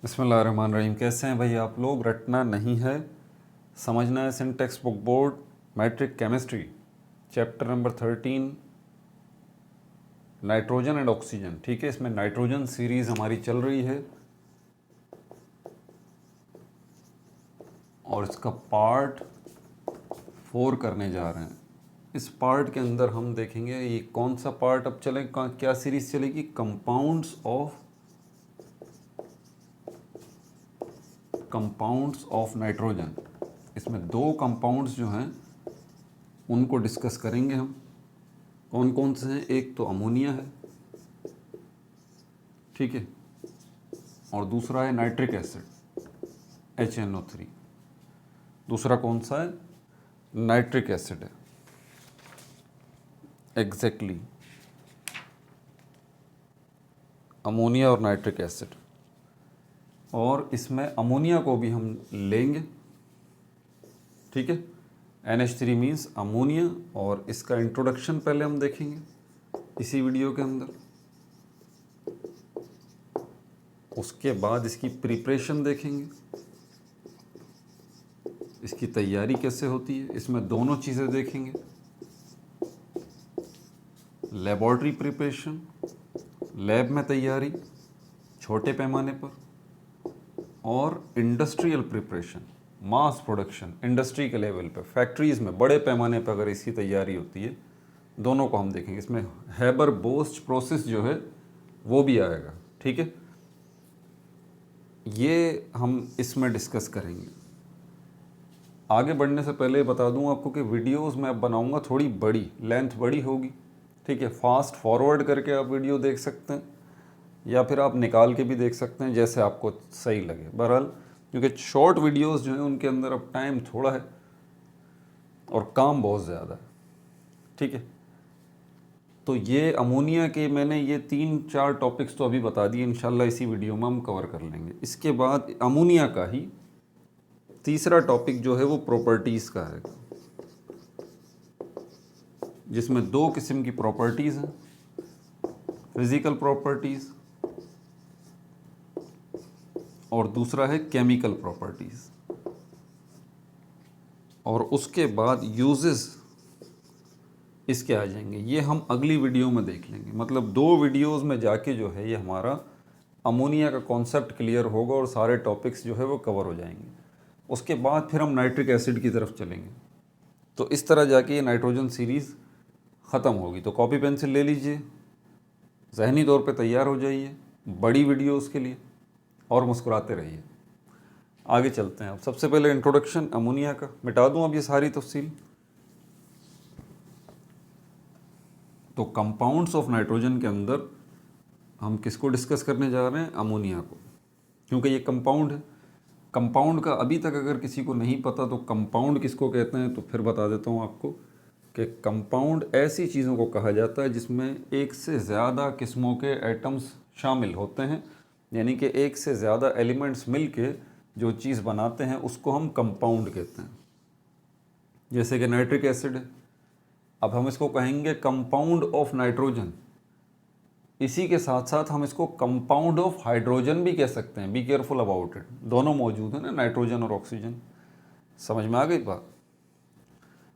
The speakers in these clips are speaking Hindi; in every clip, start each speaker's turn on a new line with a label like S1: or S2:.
S1: बिस्मिल्लाहिर्रहमानिर्रहीम। कैसे हैं भाई आप लोग? रटना नहीं है, समझना है। Syntax book board matric chemistry chapter number 13 nitrogen and oxygen. ठीक है, इसमें नाइट्रोजन सीरीज़ हमारी चल रही है और इसका पार्ट 4 करने जा रहे हैं। इस पार्ट के अंदर हम देखेंगे ये कौन सा पार्ट अब चलेगा, क्या सीरीज़ चलेगी? Compounds of nitrogen. इसमें दो कंपाउंड्स जो हैं उनको डिस्कस करेंगे हम। कौन कौन से हैं? एक तो अमोनिया है, ठीक है, और दूसरा है नाइट्रिक एसिड HNO3। दूसरा कौन सा है? नाइट्रिक एसिड है। एग्जैक्टली अमोनिया और नाइट्रिक एसिड। और इसमें अमोनिया को भी हम लेंगे, ठीक है। NH3 मीन्स अमोनिया, और इसका इंट्रोडक्शन पहले हम देखेंगे इसी वीडियो के अंदर। उसके बाद इसकी प्रिपरेशन देखेंगे, इसकी तैयारी कैसे होती है। इसमें दोनों चीज़ें देखेंगे, लेबॉर्ट्री प्रिपरेशन, लैब में तैयारी छोटे पैमाने पर, और industrial preparation, mass production industry के लेवल पे, फैक्ट्रीज़ में बड़े पैमाने पर अगर इसकी तैयारी होती है। दोनों को हम देखेंगे। इसमें हैबर बोस्ट प्रोसेस जो है वो भी आएगा, ठीक है। ये हम इसमें डिस्कस करेंगे। आगे बढ़ने से पहले बता दूं आपको कि वीडियोस मैं अब बनाऊंगा थोड़ी बड़ी, लेंथ बड़ी होगी, ठीक है। फास्ट फॉरवर्ड करके आप वीडियो देख सकते हैं या फिर आप निकाल के भी देख सकते हैं, जैसे आपको सही लगे। बहरहाल क्योंकि शॉर्ट वीडियोस जो हैं उनके अंदर अब टाइम थोड़ा है और काम बहुत ज़्यादा है, ठीक है। तो ये अमोनिया के मैंने ये 3-4 टॉपिक्स तो अभी बता दिए, इंशाल्लाह इसी वीडियो में हम कवर कर लेंगे। इसके बाद अमोनिया का ही तीसरा टॉपिक जो है वो प्रॉपर्टीज़ का है, जिसमें दो किस्म की प्रॉपर्टीज़ हैं, फिज़िकल प्रॉपर्टीज़ और दूसरा है केमिकल प्रॉपर्टीज़। और उसके बाद यूजेस इसके आ जाएंगे, ये हम अगली वीडियो में देख लेंगे। मतलब 2 वीडियोस में जाके जो है ये हमारा अमोनिया का कॉन्सेप्ट क्लियर होगा और सारे टॉपिक्स जो है वो कवर हो जाएंगे। उसके बाद फिर हम नाइट्रिक एसिड की तरफ चलेंगे। तो इस तरह जाके ये नाइट्रोजन सीरीज़ ख़त्म होगी। तो कॉपी पेंसिल ले लीजिए, ज़हनी तौर पे तैयार हो जाइए बड़ी वीडियोस के लिए और मुस्कुराते रहिए। आगे चलते हैं। अब सबसे पहले इंट्रोडक्शन अमोनिया का। मिटा दूँ अब ये सारी तफसील। तो कंपाउंड्स ऑफ नाइट्रोजन के अंदर हम किसको डिस्कस करने जा रहे हैं? अमोनिया को, क्योंकि ये कंपाउंड है। कंपाउंड का अभी तक अगर किसी को नहीं पता तो कंपाउंड किसको कहते हैं, तो फिर बता देता हूँ आपको कि कंपाउंड ऐसी चीज़ों को कहा जाता है जिसमें एक से ज़्यादा किस्मों के एटम्स शामिल होते हैं, यानी कि एक से ज़्यादा एलिमेंट्स मिलके जो चीज़ बनाते हैं उसको हम कंपाउंड कहते हैं। जैसे कि नाइट्रिक एसिड है, अब हम इसको कहेंगे कंपाउंड ऑफ नाइट्रोजन। इसी के साथ साथ हम इसको कंपाउंड ऑफ हाइड्रोजन भी कह सकते हैं। बी केयरफुल अबाउट इट, दोनों मौजूद है ना, नाइट्रोजन और ऑक्सीजन। समझ में आ गई बात?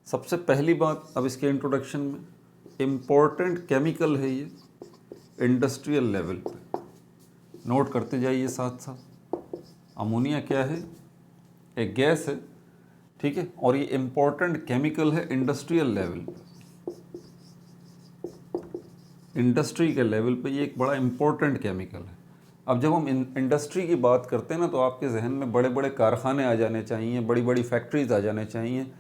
S1: सबसे पहली बात अब इसके इंट्रोडक्शन में, इम्पोर्टेंट केमिकल है ये इंडस्ट्रियल लेवल पे, नोट करते जाइए साथ साथ। अमोनिया क्या है? एक गैस है, ठीक है, और ये इम्पोर्टेंट केमिकल है इंडस्ट्रियल लेवल पे। इंडस्ट्री के लेवल पे ये एक बड़ा इम्पोर्टेंट केमिकल है। अब जब हम इंडस्ट्री की बात करते हैं ना, तो आपके जहन में बड़े बड़े कारखाने आ जाने चाहिए, बड़ी बड़ी फैक्ट्रीज आ जाने चाहिए,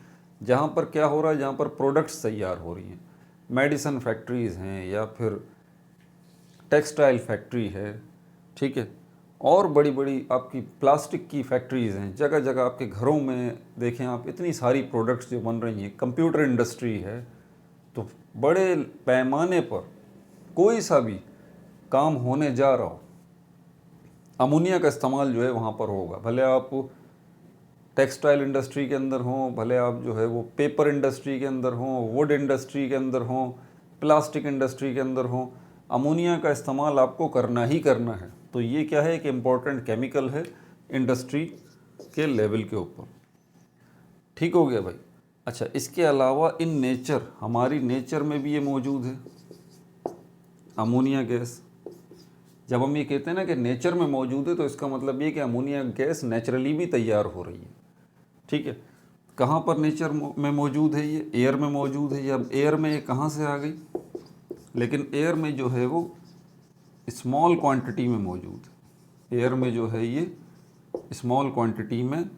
S1: जहाँ पर क्या हो रहा है, जहाँ पर प्रोडक्ट्स तैयार हो रही हैं। मेडिसिन फैक्ट्रीज़ हैं या फिर टेक्सटाइल फैक्ट्री है, ठीक है, और बड़ी बड़ी आपकी प्लास्टिक की फैक्ट्रीज़ हैं। जगह जगह आपके घरों में देखें आप, इतनी सारी प्रोडक्ट्स जो बन रही हैं। कंप्यूटर इंडस्ट्री है। तो बड़े पैमाने पर कोई सा भी काम होने जा रहा हो, अमोनिया का इस्तेमाल जो है वहाँ पर होगा। भले आप टेक्सटाइल इंडस्ट्री के अंदर हों, भले आप जो है वो पेपर इंडस्ट्री के अंदर हों, वुड इंडस्ट्री के अंदर हों, प्लास्टिक इंडस्ट्री के अंदर हों, अमोनिया का इस्तेमाल आपको करना ही करना है। तो ये क्या है, एक इम्पॉर्टेंट केमिकल है इंडस्ट्री के लेवल के ऊपर। ठीक हो गया भाई। अच्छा, इसके अलावा इन नेचर, हमारी नेचर में भी ये मौजूद है अमोनिया गैस। जब हम ये कहते हैं ना कि नेचर में मौजूद है, तो इसका मतलब ये कि अमोनिया गैस नेचुरली भी तैयार हो रही है। ठीक है, कहाँ पर नेचर में मौजूद है ये? एयर में मौजूद है। अब एयर में ये कहाँ से आ गई? लेकिन एयर में जो है वो स्मॉल क्वांटिटी में मौजूद है। एयर में जो है ये स्मॉल क्वांटिटी में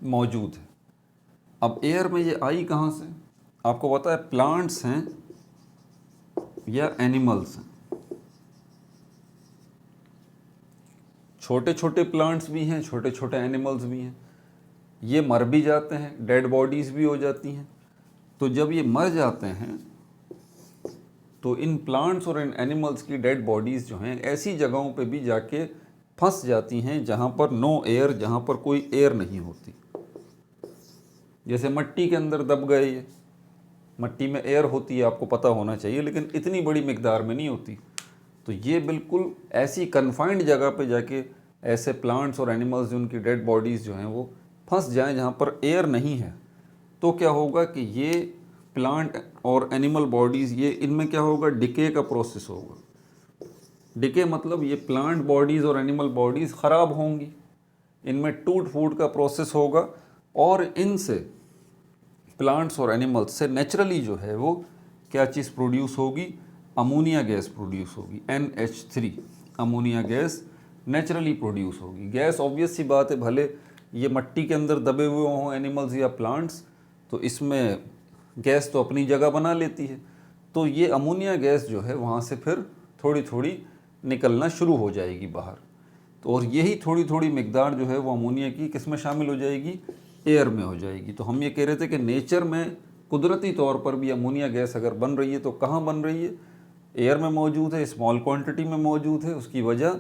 S1: मौजूद है। अब एयर में ये आई कहाँ से? आपको पता है प्लांट्स हैं या एनिमल्स हैं? छोटे छोटे प्लांट्स भी हैं, छोटे छोटे एनिमल्स भी हैं। ये मर भी जाते हैं, डेड बॉडीज़ भी हो जाती हैं। तो जब ये मर जाते हैं तो इन प्लांट्स और इन एनिमल्स की डेड बॉडीज़ जो हैं ऐसी जगहों पे भी जाके फंस जाती हैं जहाँ पर नो एयर, जहाँ पर कोई एयर नहीं होती। जैसे मट्टी के अंदर दब गए ये, मट्टी में एयर होती है, आपको पता होना चाहिए, लेकिन इतनी बड़ी मिकदार में नहीं होती। तो ये बिल्कुल ऐसी कन्फाइंड जगह पे जाके ऐसे प्लांट्स और एनिमल्स जिनकी डेड बॉडीज़ जो हैं वो फंस जाएं जहाँ पर एयर नहीं है, तो क्या होगा कि ये प्लांट और एनिमल बॉडीज़, ये इनमें क्या होगा, डिके का प्रोसेस होगा। डिके मतलब ये प्लांट बॉडीज़ और एनिमल बॉडीज़ ख़राब होंगी, इनमें टूट फूट का प्रोसेस होगा, और इनसे प्लांट्स और एनिमल्स से नेचुरली जो है वो क्या चीज़ प्रोड्यूस होगी? अमोनिया गैस प्रोड्यूस होगी, NH3 ammonia gas naturally produce होगी। गैस ऑब्वियस सी बात है, भले ये मट्टी के अंदर दबे हुए हों एनिमल्स या प्लांट्स, तो इसमें गैस तो अपनी जगह बना लेती है। तो ये अमोनिया गैस जो है वहाँ से फिर थोड़ी थोड़ी निकलना शुरू हो जाएगी बाहर। तो और यही थोड़ी थोड़ी मिकदार जो है वो अमोनिया की किस में शामिल हो जाएगी? एयर में हो जाएगी। तो हम ये कह रहे थे कि नेचर में कुदरती तौर पर भी अमोनिया गैस अगर बन रही है तो कहाँ बन रही है? एयर में मौजूद है, स्मॉल क्वांटिटी में मौजूद है। उसकी वजह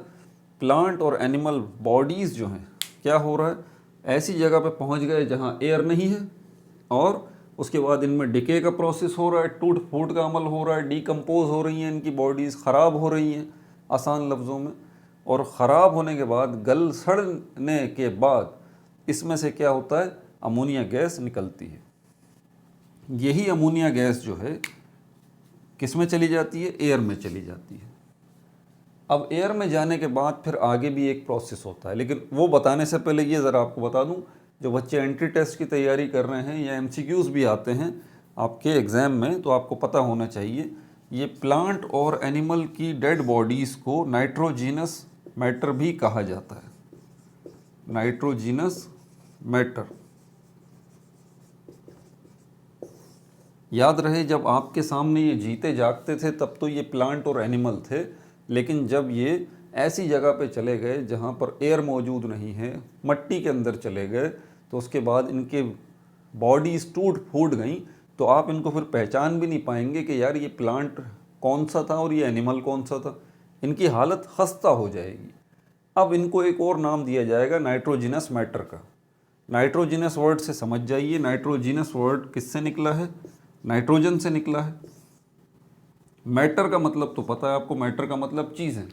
S1: प्लांट और एनिमल बॉडीज़ जो हैं क्या हो रहा है, ऐसी जगह पे पहुंच गए जहां एयर नहीं है, और उसके बाद इनमें डिके का प्रोसेस हो रहा है, टूट फूट का अमल हो रहा है, डिकम्पोज हो रही हैं इनकी बॉडीज़, ख़राब हो रही हैं आसान लफ्ज़ों में। और ख़राब होने के बाद, गल सड़ने के बाद इसमें से क्या होता है? अमोनिया गैस निकलती है। यही अमोनिया गैस जो है किस में चली जाती है? एयर में चली जाती है। अब एयर में जाने के बाद फिर आगे भी एक प्रोसेस होता है, लेकिन वो बताने से पहले ये ज़रा आपको बता दूं, जो बच्चे एंट्री टेस्ट की तैयारी कर रहे हैं या MCQs भी आते हैं आपके एग्ज़ाम में, तो आपको पता होना चाहिए ये प्लांट और एनिमल की डेड बॉडीज़ को नाइट्रोजीनस मैटर भी कहा जाता है। Nitrogenous matter. याद रहे, जब आपके सामने ये जीते जागते थे तब तो ये प्लांट और एनिमल थे, लेकिन जब ये ऐसी जगह पे चले गए जहाँ पर एयर मौजूद नहीं है, मट्टी के अंदर चले गए, तो उसके बाद इनके बॉडीज़ टूट फूट गई, तो आप इनको फिर पहचान भी नहीं पाएंगे कि यार ये प्लांट कौन सा था और ये एनिमल कौन सा था। इनकी हालत खस्ता हो जाएगी। अब इनको एक और नाम दिया जाएगा नाइट्रोजिनस मैटर का। नाइट्रोजिनस वर्ड से समझ जाइए, नाइट्रोजिनस वर्ड किससे निकला है? नाइट्रोजन से निकला है। मैटर का मतलब तो पता है आपको, मैटर का मतलब चीज़ें,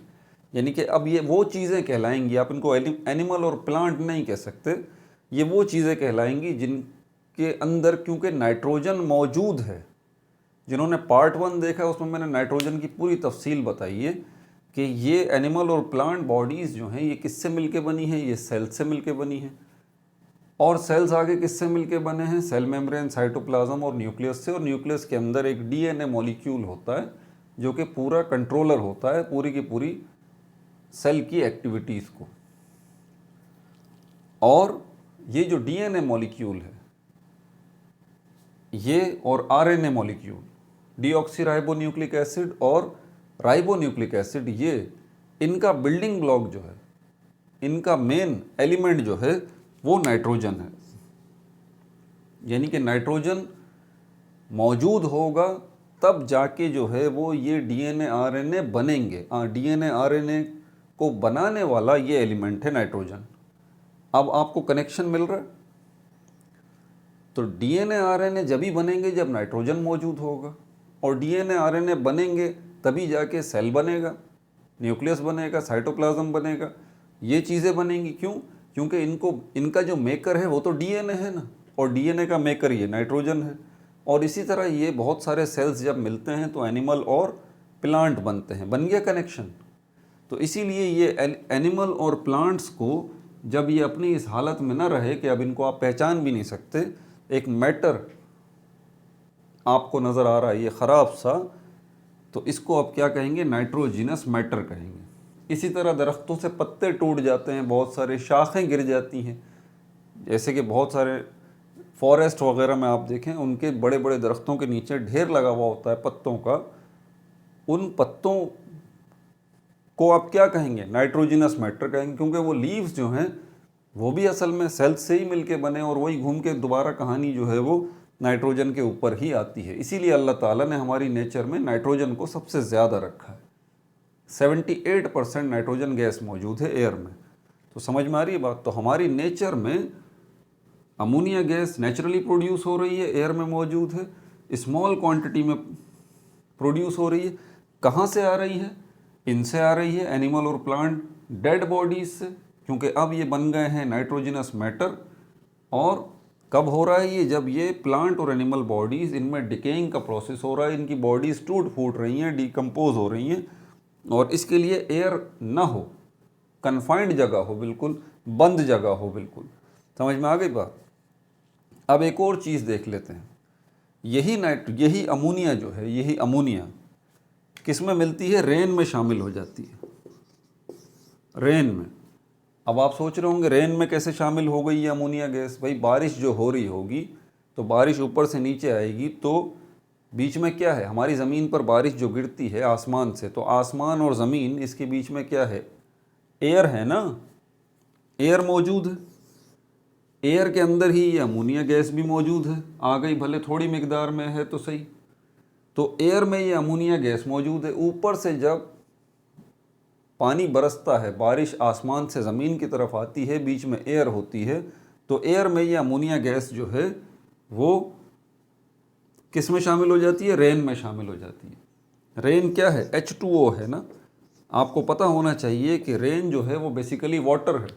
S1: यानी कि अब ये वो चीज़ें कहलाएंगी, आप इनको एनिमल और प्लांट नहीं कह सकते, ये वो चीज़ें कहलाएंगी जिनके अंदर क्योंकि नाइट्रोजन मौजूद है। जिन्होंने पार्ट 1 देखा उसमें मैंने नाइट्रोजन की पूरी तफसील बताई है कि ये एनिमल और प्लांट बॉडीज़ जो हैं ये किससे मिलके बनी है? ये सेल से मिलके बनी है। और सेल्स आगे किससे मिलके बने हैं? सेल मेम्ब्रेन, साइटोप्लाज्म और न्यूक्लियस से। और न्यूक्लियस के अंदर एक DNA मॉलिक्यूल होता है जो कि पूरा कंट्रोलर होता है पूरी की पूरी सेल की एक्टिविटीज़ को। और ये जो DNA मॉलिक्यूल है ये और RNA मॉलिक्यूल, डीऑक्सीराइबोन्यूक्लिक एसिड और राइबोन्यूक्लिक एसिड, ये इनका बिल्डिंग ब्लॉक जो है, इनका मेन एलिमेंट जो है वो नाइट्रोजन है। यानी कि नाइट्रोजन मौजूद होगा तब जाके जो है वो ये DNA RNA बनेंगे। DNA RNA को बनाने वाला ये एलिमेंट है नाइट्रोजन। अब आपको कनेक्शन मिल रहा है? तो DNA RNA जब ही बनेंगे जब नाइट्रोजन मौजूद होगा, और DNA RNA बनेंगे तभी जाके सेल बनेगा, न्यूक्लियस बनेगा, साइटोप्लाज्म बनेगा, ये चीज़ें बनेंगी। क्यों? क्योंकि इनका जो मेकर है वो तो डीएनए है ना, और डीएनए का मेकर ये नाइट्रोजन है। और इसी तरह ये बहुत सारे सेल्स जब मिलते हैं तो एनिमल और प्लांट बनते हैं। बन गया कनेक्शन। तो इसीलिए ये एनिमल और प्लांट्स को जब ये अपनी इस हालत में न रहे कि अब इनको आप पहचान भी नहीं सकते, एक मैटर आपको नज़र आ रहा है ये ख़राब सा, तो इसको आप क्या कहेंगे? नाइट्रोजिनस मैटर कहेंगे। इसी तरह दरख्तों से पत्ते टूट जाते हैं, बहुत सारे शाखें गिर जाती हैं। जैसे कि बहुत सारे फॉरेस्ट वगैरह में आप देखें, उनके बड़े बड़े दरख्तों के नीचे ढेर लगा हुआ होता है पत्तों का। उन पत्तों को आप क्या कहेंगे? नाइट्रोजिनस मैटर कहेंगे, क्योंकि वो लीव्स जो हैं वो भी असल में सेल्स से ही मिलके बने, और वही घूम के दोबारा कहानी जो है वो नाइट्रोजन के ऊपर ही आती है। इसीलिए अल्लाह ताला ने हमारी नेचर में नाइट्रोजन को सबसे ज़्यादा रखा है। 78% नाइट्रोजन गैस मौजूद है एयर में। तो समझ में आ रही है बात? तो हमारी नेचर में अमोनिया गैस नेचुरली प्रोड्यूस हो रही है, एयर में मौजूद है, स्मॉल क्वांटिटी में प्रोड्यूस हो रही है। कहाँ से आ रही है? इनसे आ रही है, एनिमल और प्लांट डेड बॉडीज से, क्योंकि अब ये बन गए हैं नाइट्रोजिनस मैटर। और कब हो रहा है ये? जब ये प्लांट और एनिमल बॉडीज़, इनमें डिकेइंग का प्रोसेस हो रहा है, इनकी बॉडीज़ टूट फूट रही हैं, डिकम्पोज हो रही हैं, और इसके लिए एयर ना हो, कन्फाइंड जगह हो, बिल्कुल बंद जगह हो, बिल्कुल। समझ में आ गई बात? अब एक और चीज़ देख लेते हैं। यही अमोनिया जो है, यही अमोनिया किस में मिलती है? रेन में शामिल हो जाती है, रेन में। अब आप सोच रहे होंगे रेन में कैसे शामिल हो गई ये अमोनिया गैस? भाई बारिश जो हो रही होगी, तो बारिश ऊपर से नीचे आएगी, तो बीच में क्या है? हमारी ज़मीन पर बारिश जो गिरती है आसमान से, तो आसमान और ज़मीन, इसके बीच में क्या है? एयर है ना, एयर मौजूद है। एयर के अंदर ही ये अमोनिया गैस भी मौजूद है, आ गई भले थोड़ी मिकदार में है तो सही। तो एयर में ये अमोनिया गैस मौजूद है। ऊपर से जब पानी बरसता है, बारिश आसमान से ज़मीन की तरफ आती है, बीच में एयर होती है, तो एयर में ये अमोनिया गैस जो है वो किस में शामिल हो जाती है? रेन में शामिल हो जाती है। रेन क्या है? H2O है ना। आपको पता होना चाहिए कि रेन जो है वो बेसिकली वाटर है,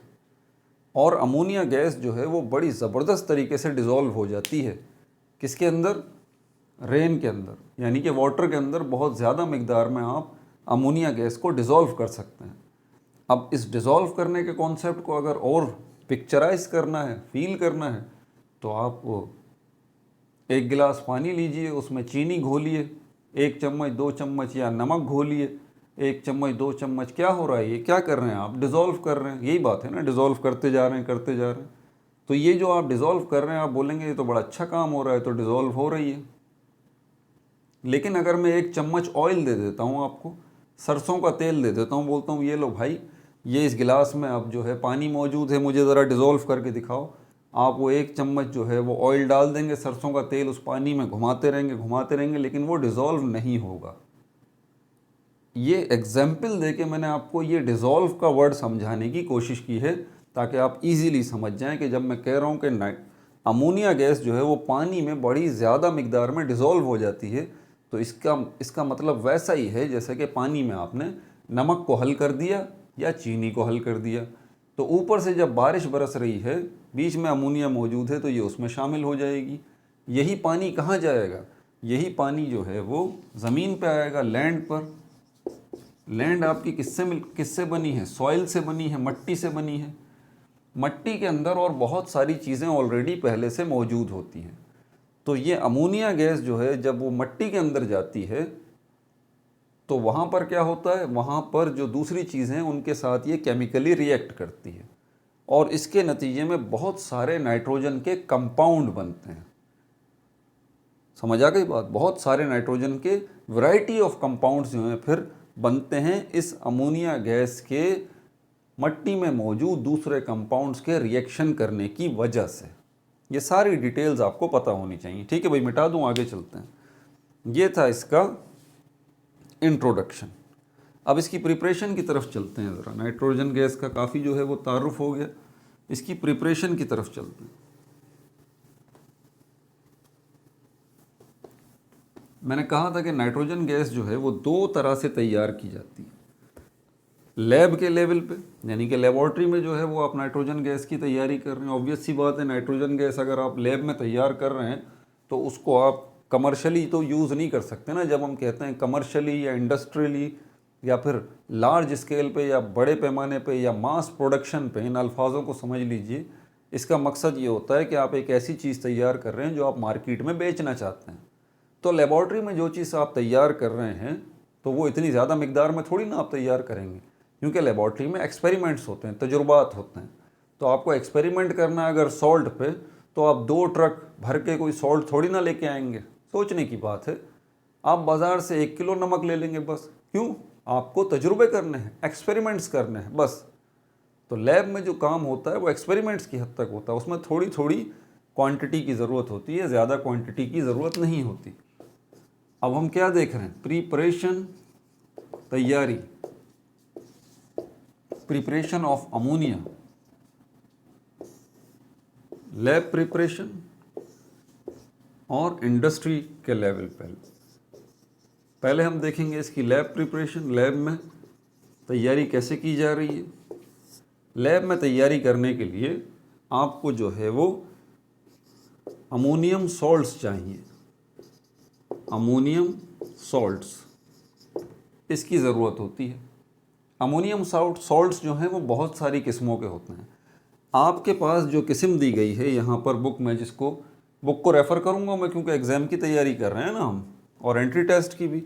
S1: और अमोनिया गैस जो है वो बड़ी ज़बरदस्त तरीके से डिज़ोल्व हो जाती है। किसके अंदर? रेन के अंदर। यानी कि वाटर के अंदर बहुत ज़्यादा मिकदार में आप अमोनिया गैस को डिज़ोल्व कर सकते हैं। अब इस डिज़ोल्व करने के कॉन्सेप्ट को अगर और पिक्चराइज करना है, फील करना है, तो आप वो एक गिलास पानी लीजिए, उसमें चीनी घोलिए, 1 चम्मच 2 चम्मच या नमक घोलिए, 1 चम्मच 2 चम्मच। क्या हो रहा है? ये क्या कर रहे हैं आप? डिज़ोल्व कर रहे हैं। यही बात है ना, डिज़ोल्व करते जा रहे हैं, करते जा रहे हैं। तो ये जो आप डिज़ोल्व कर रहे हैं, आप बोलेंगे ये तो बड़ा अच्छा काम हो रहा है, तो डिज़ोल्व हो रही है। लेकिन अगर मैं 1 चम्मच ऑयल दे देता हूँ आपको, सरसों का तेल दे देता हूँ, बोलता हूँ ये लो भाई, ये इस गिलास में अब जो है पानी मौजूद है, मुझे ज़रा डिज़ोल्व करके दिखाओ। आप वो 1 चम्मच जो है वो ऑयल डाल देंगे, सरसों का तेल उस पानी में घुमाते रहेंगे, लेकिन वो डिज़ोल्व नहीं होगा। ये एग्जाम्पल दे के मैंने आपको ये डिज़ोल्व का वर्ड समझाने की कोशिश की है, ताकि आप इजीली समझ जाएं कि जब मैं कह रहा हूँ कि अमोनिया गैस जो है वो पानी में बड़ी ज़्यादा मिकदार में डिज़ोल्व हो जाती है, तो इसका मतलब वैसा ही है जैसे कि पानी में आपने नमक को हल कर दिया या चीनी को हल कर दिया। तो ऊपर से जब बारिश बरस रही है, बीच में अमोनिया मौजूद है, तो ये उसमें शामिल हो जाएगी। यही पानी कहाँ जाएगा? यही पानी जो है वो ज़मीन पे आएगा, लैंड पर। लैंड आपकी किससे बनी है? सॉइल से बनी है, मट्टी से बनी है। मट्टी के अंदर और बहुत सारी चीज़ें ऑलरेडी पहले से मौजूद होती हैं। तो ये अमोनिया गैस जो है जब वो मट्टी के अंदर जाती है, तो वहाँ पर क्या होता है? वहाँ पर जो दूसरी चीज़ें हैं उनके साथ ये केमिकली रिएक्ट करती है, और इसके नतीजे में बहुत सारे नाइट्रोजन के कंपाउंड बनते हैं। समझ आ गई बात? बहुत सारे नाइट्रोजन के वैरायटी ऑफ कंपाउंड्स जो हैं फिर बनते हैं इस अमोनिया गैस के मट्टी में मौजूद दूसरे कंपाउंड्स के रिएक्शन करने की वजह से। ये सारी डिटेल्स आपको पता होनी चाहिए। ठीक है भाई, मिटा दूं, आगे चलते हैं। ये था इसका इंट्रोडक्शन। अब इसकी प्रिपरेशन की तरफ चलते हैं ज़रा। नाइट्रोजन गैस का काफ़ी जो है वो तारुफ हो गया, इसकी प्रिपरेशन की तरफ चलते हैं। मैंने कहा था कि नाइट्रोजन गैस जो है वो दो तरह से तैयार की जाती है। लैब के लेवल पे, यानी कि लेबॉर्ट्री में जो है वो आप नाइट्रोजन गैस की तैयारी कर रहे हैं। ऑब्वियस सी बात है, नाइट्रोजन गैस अगर आप लैब में तैयार कर रहे हैं तो उसको आप कमर्शियली तो यूज़ नहीं कर सकते ना। जब हम कहते हैं कमर्शियली या इंडस्ट्रियली या फिर लार्ज स्केल पे या बड़े पैमाने पे या मास प्रोडक्शन पे, इन अल्फाजों को समझ लीजिए। इसका मकसद ये होता है कि आप एक ऐसी चीज़ तैयार कर रहे हैं जो आप मार्केट में बेचना चाहते हैं। तो लेबॉर्ट्री में जो चीज़ आप तैयार कर रहे हैं तो वो इतनी ज़्यादा मिकदार में थोड़ी ना आप तैयार करेंगे, क्योंकि लेबॉर्ट्री में एक्सपेरिमेंट्स होते हैं, तजुर्बात होते हैं। तो आपको एक्सपेरिमेंट करना है अगर सॉल्ट पे, तो आप 2 ट्रक भर के कोई सॉल्ट थोड़ी ना लेके आएंगे। सोचने की बात है, आप बाज़ार से 1 किलो नमक ले लेंगे बस। क्यों? आपको तजुर्बे करने हैं, एक्सपेरिमेंट्स करने हैं बस। तो लैब में जो काम होता है वो एक्सपेरिमेंट्स की हद तक होता है, उसमें थोड़ी थोड़ी क्वांटिटी की ज़रूरत होती है, ज़्यादा क्वांटिटी की ज़रूरत नहीं होती। अब हम क्या देख रहे हैं? प्रिपरेशन, तैयारी, preparation of ammonia, lab preparation और इंडस्ट्री के लेवल पर। पहले हम देखेंगे इसकी लैब प्रिपरेशन, लैब में तैयारी कैसे की जा रही है। लैब में तैयारी करने के लिए आपको जो है वो अमोनियम सॉल्ट्स चाहिए, अमोनियम सॉल्ट्स, इसकी ज़रूरत होती है। अमोनियम सॉल्ट्स जो हैं वो बहुत सारी किस्मों के होते हैं। आपके पास जो किस्म दी गई है यहाँ पर बुक में, जिसको बुक को रेफ़र करूँगा मैं, क्योंकि एग्ज़ाम की तैयारी कर रहे हैं ना हम, और एंट्री टेस्ट की भी।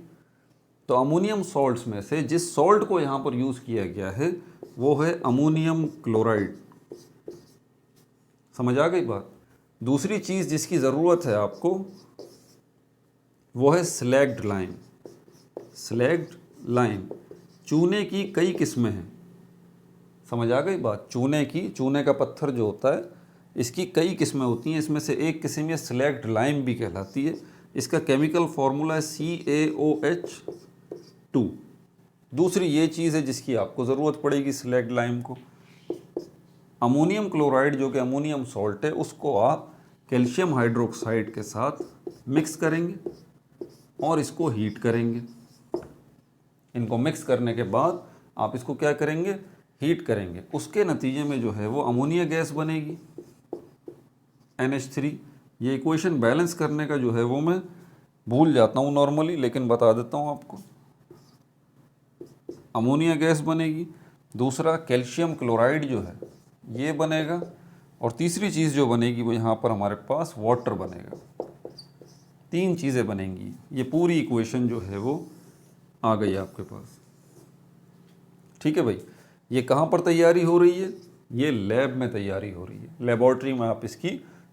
S1: तो अमोनियम सॉल्ट्स में से जिस सॉल्ट को यहाँ पर यूज़ किया गया है वो है अमोनियम क्लोराइड। समझ आ गई बात? दूसरी चीज़ जिसकी ज़रूरत है आपको वो है स्लैग्ड लाइम। स्लैग्ड लाइम, चूने की कई किस्में हैं। समझ आ गई बात? चूने का पत्थर जो होता है, इसकी कई किस्में होती हैं। इसमें से एक किस्म ये स्लैग्ड लाइम भी कहलाती है। इसका केमिकल फार्मूला है CaOH2। दूसरी ये चीज़ है जिसकी आपको ज़रूरत पड़ेगी स्लैग्ड लाइम को। अमोनियम क्लोराइड जो कि अमोनियम सॉल्ट है, उसको आप कैल्शियम हाइड्रोक्साइड के साथ मिक्स करेंगे और इसको हीट करेंगे। इनको मिक्स करने के बाद आप इसको क्या करेंगे? हीट करेंगे। उसके नतीजे में जो है वो अमोनिया गैस बनेगी, NH3। ये इक्वेशन बैलेंस करने का जो है वो मैं भूल जाता हूँ नॉर्मली, लेकिन बता देता हूँ आपको। अमोनिया गैस बनेगी, दूसरा कैल्शियम क्लोराइड जो है ये बनेगा, और तीसरी चीज़ जो बनेगी वो यहाँ पर हमारे पास वाटर बनेगा। 3 चीज़ें बनेंगी। ये पूरी इक्वेशन जो है वो आ गई आपके पास। ठीक है भाई, ये कहाँ पर तैयारी हो रही है? ये लैब में तैयारी हो रही है, लेबॉर्ट्री में आप इसकी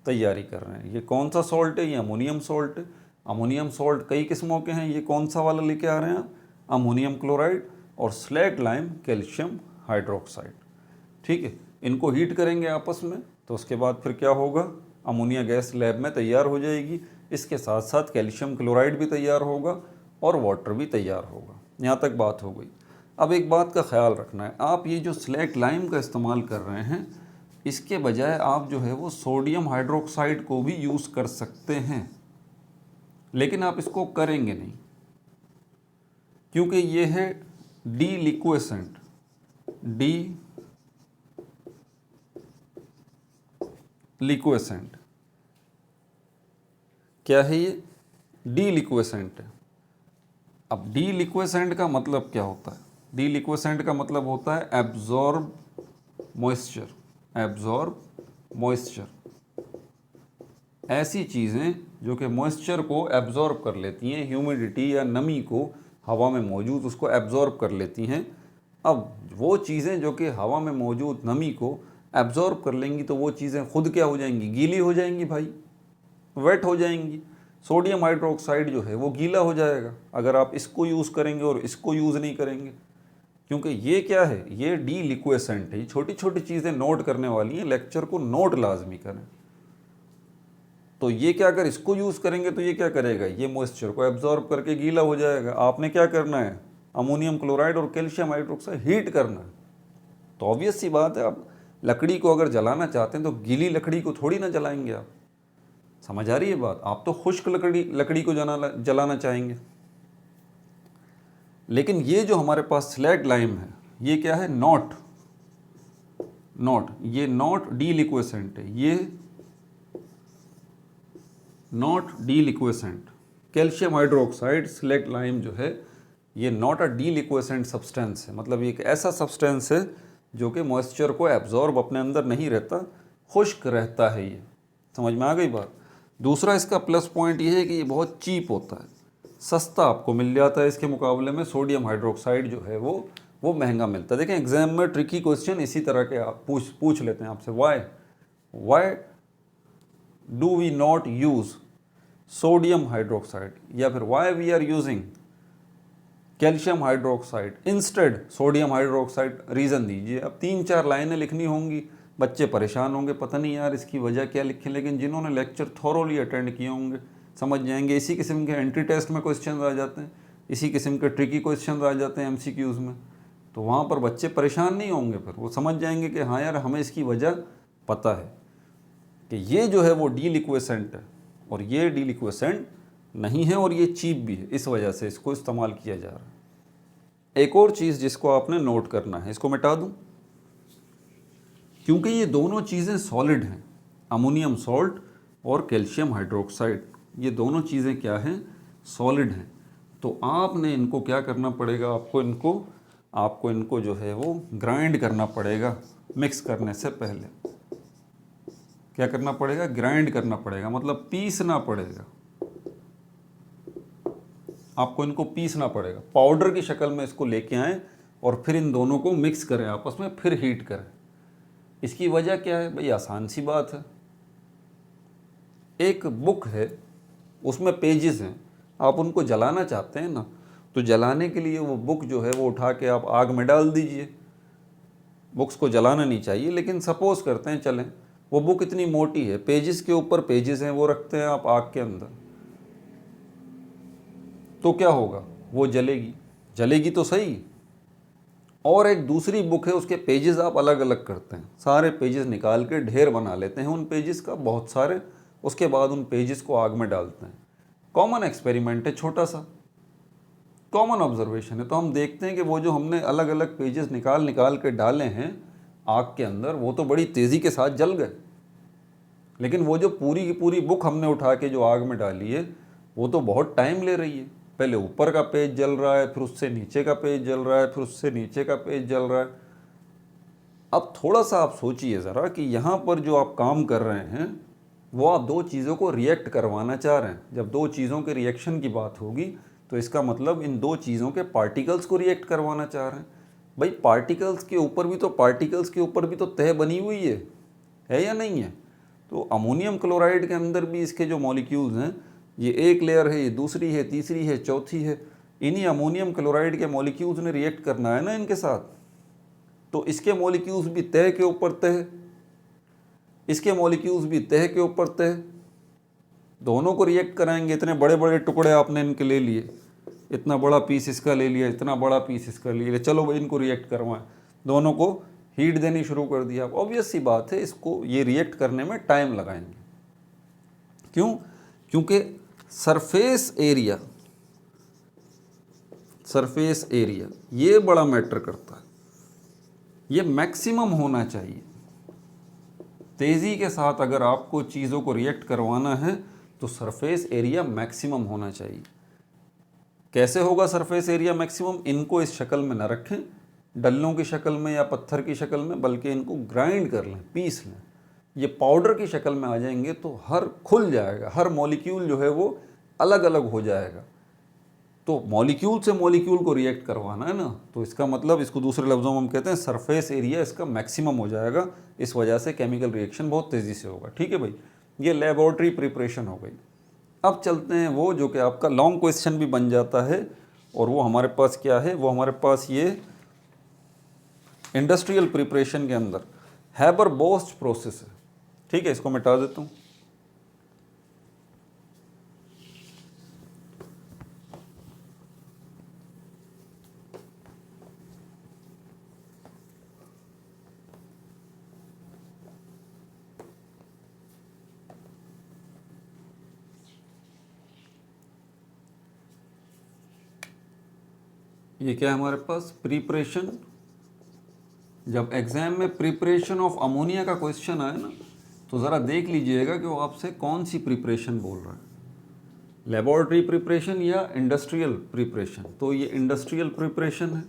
S1: तैयारी कर रहे हैं। ये कौन सा सॉल्ट है? ये अमोनियम सॉल्ट है। अमोनियम सॉल्ट कई किस्मों के हैं। ये कौन सा वाला लेके आ रहे हैं? अमोनियम क्लोराइड और स्लैग्ड लाइम कैल्शियम हाइड्रोक्साइड। ठीक है, इनको हीट करेंगे आपस में, तो उसके बाद फिर क्या होगा? अमोनिया गैस लैब में तैयार हो जाएगी। इसके साथ साथ कैल्शियम क्लोराइड भी तैयार होगा और वाटर भी तैयार होगा। यहाँ तक बात हो गई। अब एक बात का ख्याल रखना है, आप ये जो स्लैग्ड लाइम का इस्तेमाल कर रहे हैं, इसके बजाय आप जो है वो सोडियम हाइड्रोक्साइड को भी यूज़ कर सकते हैं, लेकिन आप इसको करेंगे नहीं, क्योंकि ये है डीलिक्वेसेंट। डीलिक्वेसेंट क्या है? ये डीलिक्वेसेंट है। अब डीलिक्वेसेंट का मतलब क्या होता है? डीलिक्वेसेंट का मतलब होता है एब्जॉर्ब मॉइस्चर। एब्जॉर्ब मॉइस्चर, ऐसी चीज़ें जो कि मॉइस्चर को एब्जॉर्ब कर लेती हैं, ह्यूमिडिटी या नमी को हवा में मौजूद उसको एब्जॉर्ब कर लेती हैं। अब वो चीज़ें जो कि हवा में मौजूद नमी को एब्जॉर्ब कर लेंगी, तो वो चीज़ें खुद क्या हो जाएंगी? गीली हो जाएंगी भाई, वेट हो जाएंगी। सोडियम हाइड्रोक्साइड जो है वो गीला हो जाएगा अगर आप इसको यूज़ करेंगे और इसको यूज़ नहीं करेंगे, क्योंकि ये क्या है? ये डीलिक्वेसेंट है। छोटी छोटी चीज़ें नोट करने वाली हैं, लेक्चर को नोट लाजमी करें। तो ये क्या, अगर इसको यूज़ करेंगे तो ये क्या करेगा? ये मॉइस्चर को एब्जॉर्ब करके गीला हो जाएगा। आपने क्या करना है? अमोनियम क्लोराइड और कैल्शियम हाइड्रोक्साइड हीट करना है। तो ऑब्वियस सी बात है, आप लकड़ी को अगर जलाना चाहते हैं तो गीली लकड़ी को थोड़ी ना जलाएंगे आप। समझ आ रही है बात? आप तो खुश्क लकड़ी को जलाना चाहेंगे, लेकिन ये जो हमारे पास स्लैग लाइम है ये क्या है? नॉट, ये नॉट डीलिक्वेसेंट है, ये not deliquescent. Calcium hydroxide slaked lime जो है ये नॉट अ डीलिक्वेसेंट सब्सटेंस है, मतलब ये एक ऐसा सब्सटेंस है जो कि मॉइस्चर को एब्जॉर्ब अपने अंदर नहीं रहता, खुश्क रहता है। ये समझ में आ गई बात? दूसरा इसका प्लस पॉइंट ये है कि ये बहुत चीप होता है, सस्ता आपको मिल जाता है। इसके मुकाबले में सोडियम हाइड्रोक्साइड जो है वो महंगा मिलता है। देखें एग्जाम में ट्रिकी क्वेश्चन इसी तरह के आप पूछ लेते हैं आपसे, why do we not use sodium hydroxide, या फिर why we are using calcium hydroxide instead sodium hydroxide, reason दीजिए। अब 3-4 लाइनें लिखनी होंगी, बच्चे परेशान होंगे, पता नहीं यार इसकी वजह क्या लिखें, लेकिन जिन्होंने लेक्चर थॉरोली अटेंड किए होंगे समझ जाएंगे। इसी किस्म के एंट्री टेस्ट में क्वेश्चन आ जाते हैं, इसी किस्म के ट्रिकी क्वेश्चन आ जाते हैं MCQs में, तो वहाँ पर बच्चे परेशान नहीं होंगे, फिर वो समझ जाएंगे कि हाँ यार हमें इसकी वजह पता है कि ये जो है वो डीलिक्वेसेंट है और ये डीलिक्वेसेंट नहीं है और ये चीप भी है, इस वजह से इसको इस्तेमाल किया जा रहा है। एक और चीज़ जिसको आपने नोट करना है, इसको मिटा दूं, क्योंकि ये दोनों चीज़ें सॉलिड हैं, अमोनियम सॉल्ट और कैल्शियम हाइड्रोक्साइड, ये दोनों चीज़ें क्या हैं? सॉलिड हैं। तो आपने इनको क्या करना पड़ेगा? आपको इनको जो है वो ग्राइंड करना पड़ेगा। मिक्स करने से पहले क्या करना पड़ेगा? ग्राइंड करना पड़ेगा, मतलब पीसना पड़ेगा। आपको इनको पीसना पड़ेगा, पाउडर की शक्ल में इसको लेके आएँ और फिर इन दोनों को मिक्स करें आपस में, फिर हीट करें। इसकी वजह क्या है भाई? आसान सी बात है, एक बुक है उसमें पेजेस हैं, आप उनको जलाना चाहते हैं ना, तो जलाने के लिए वो बुक जो है वो उठा के आप आग में डाल दीजिए। बुक्स को जलाना नहीं चाहिए, लेकिन सपोज करते हैं चलें वो बुक इतनी मोटी है, पेजेस के ऊपर पेजेस हैं, वो रखते हैं आप आग के अंदर, तो क्या होगा? वो जलेगी तो सही। और एक दूसरी बुक है, उसके पेजेस आप अलग अलग करते हैं, सारे पेजेस निकाल के ढेर बना लेते हैं उन पेजेस का, बहुत सारे, उसके बाद उन पेजेस को आग में डालते हैं। कॉमन एक्सपेरिमेंट है, छोटा सा कॉमन ऑब्जर्वेशन है। तो हम देखते हैं कि वो जो हमने अलग अलग पेजेस निकाल के डाले हैं आग के अंदर, वो तो बड़ी तेज़ी के साथ जल गए, लेकिन वो जो पूरी की पूरी बुक हमने उठा के जो आग में डाली है वो तो बहुत टाइम ले रही है। पहले ऊपर का पेज जल रहा है, फिर उससे नीचे का पेज जल रहा है, फिर उससे नीचे का पेज जल रहा है। अब थोड़ा सा आप सोचिए ज़रा कि यहाँ पर जो आप काम कर रहे हैं वो आप दो चीज़ों को रिएक्ट करवाना चाह रहे हैं। जब दो चीज़ों के रिएक्शन की बात होगी तो इसका मतलब इन दो चीज़ों के पार्टिकल्स को रिएक्ट करवाना चाह रहे हैं। भाई पार्टिकल्स के ऊपर भी तो तह बनी हुई है या नहीं है? तो अमोनियम क्लोराइड के अंदर भी इसके जो मॉलिक्यूल्स हैं, ये एक लेयर है, ये दूसरी है, तीसरी है, चौथी है। इन्हीं अमोनियम क्लोराइड के मॉलिक्यूल्स ने रिएक्ट करना है ना इनके साथ, तो इसके मॉलिक्यूल्स भी तह के ऊपर तह, इसके मॉलिक्यूल्स भी तह के ऊपर तह, दोनों को रिएक्ट कराएंगे। इतने बड़े बड़े टुकड़े आपने इनके ले लिए, इतना बड़ा पीस इसका ले लिया, इतना बड़ा पीस इसका ले लिया, चलो भाई इनको रिएक्ट करवाएं, दोनों को हीट देनी शुरू कर दिया। ऑब्वियस सी बात है इसको ये रिएक्ट करने में टाइम लगाएंगे। क्यों? क्योंकि सरफेस एरिया ये बड़ा मैटर करता है, ये मैक्सिमम होना चाहिए। तेज़ी के साथ अगर आपको चीज़ों को रिएक्ट करवाना है तो सरफेस एरिया मैक्सिमम होना चाहिए। कैसे होगा सरफेस एरिया मैक्सिमम? इनको इस शक्ल में ना रखें, डल्लों की शक्ल में या पत्थर की शक्ल में, बल्कि इनको ग्राइंड कर लें, पीस लें। ये पाउडर की शक्ल में आ जाएंगे तो हर खुल जाएगा, हर मॉलिक्यूल जो है वो अलग अलग हो जाएगा। तो मॉलिक्यूल से मॉलिक्यूल को रिएक्ट करवाना है ना, तो इसका मतलब, इसको दूसरे लफ्ज़ों में हम कहते हैं सरफेस एरिया इसका मैक्सिमम हो जाएगा। इस वजह से केमिकल रिएक्शन बहुत तेज़ी से होगा। ठीक है भाई, ये लेबॉर्ट्री प्रिपरेशन हो गई। अब चलते हैं वो जो कि आपका लॉन्ग क्वेश्चन भी बन जाता है, और वो हमारे पास क्या है? वो हमारे पास ये इंडस्ट्रियल प्रिपरेशन के अंदर हैबर-बोश प्रोसेस है। ठीक है, इसको मिटा देता हूँ। ये क्या है हमारे पास, प्रिपरेशन। जब एग्जाम में प्रिपरेशन ऑफ अमोनिया का क्वेश्चन आए ना, तो ज़रा देख लीजिएगा कि वो आपसे कौन सी प्रिपरेशन बोल रहा है, लेबोरेटरी प्रिपरेशन या इंडस्ट्रियल प्रिपरेशन। तो ये इंडस्ट्रियल प्रिपरेशन है,